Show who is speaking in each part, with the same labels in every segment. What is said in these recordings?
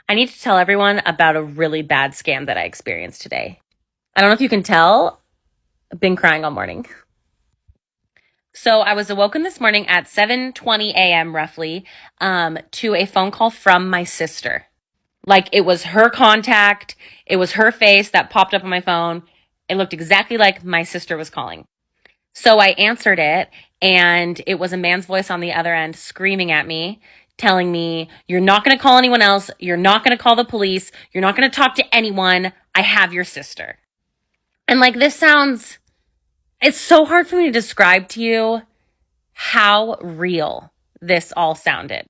Speaker 1: I need to tell everyone about a really bad scam that I experienced today. I don't know if you can tell, I've been crying all morning. So I was awoken this morning at 7:20 a.m. roughly to a phone call from my sister. Like it was her contact, it was her face that popped up on my phone. It looked exactly like my sister was calling. So I answered it, and it was a man's voice on the other end screaming at me, telling me, "You're not going to call anyone else. You're not going to call the police. You're not going to talk to anyone. I have your sister." And like, it's so hard for me to describe to you how real this all sounded.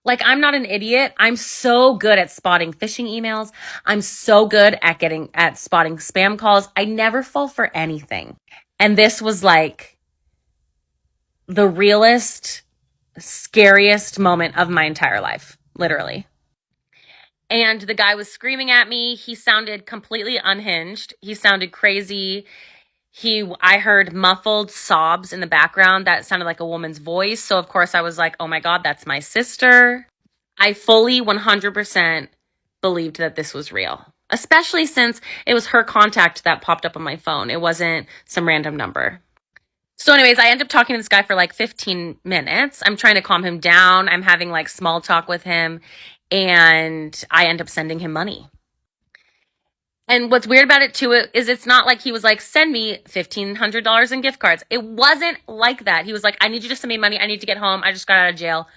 Speaker 1: Like, I'm not an idiot. I'm so good at spotting phishing emails. I'm so good at spotting spam calls. I never fall for anything. And this was like the realest, scariest moment of my entire life, literally. And the guy was screaming at me. He sounded completely unhinged. He sounded crazy. I heard muffled sobs in the background that sounded like a woman's voice. So of course I was like, "Oh my God, that's my sister." I fully 100% believed that this was real, especially since it was her contact that popped up on my phone. It wasn't some random number. So anyways, I end up talking to this guy for like 15 minutes. I'm trying to calm him down. I'm having like small talk with him, and I end up sending him money. And what's weird about it too is it's not like he was like, "Send me $1,500 in gift cards." It wasn't like that. He was like, "I need you to send me money. I need to get home. I just got out of jail.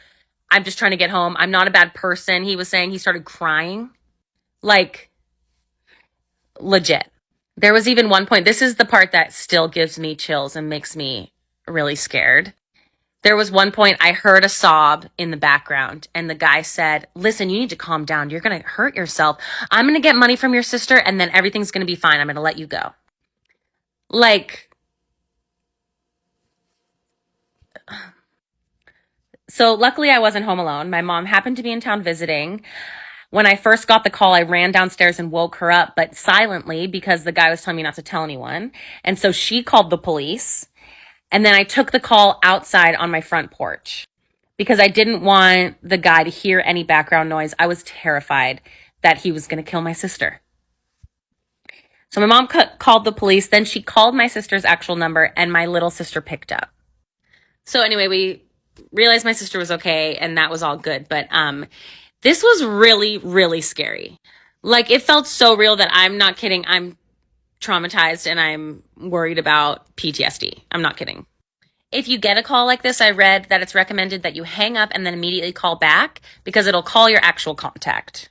Speaker 1: I'm just trying to get home. I'm not a bad person." He was saying. He started crying. Like, legit. There was even one point, this is the part that still gives me chills and makes me really scared. There was one point I heard a sob in the background, and the guy said, "Listen, you need to calm down. You're going to hurt yourself. I'm going to get money from your sister, and then everything's going to be fine. I'm going to let you go." Like, so luckily I wasn't home alone. My mom happened to be in town visiting. When I first got the call, I ran downstairs and woke her up, but silently, because the guy was telling me not to tell anyone. And so she called the police. And then I took the call outside on my front porch because I didn't want the guy to hear any background noise. I was terrified that he was going to kill my sister. So my mom called the police. Then she called my sister's actual number, and my little sister picked up. So anyway, we realized my sister was okay, and that was all good. But this was really, really scary. Like, it felt so real that I'm not kidding. I'm traumatized and I'm worried about PTSD. I'm not kidding. If you get a call like this, I read that it's recommended that you hang up and then immediately call back because it'll call your actual contact.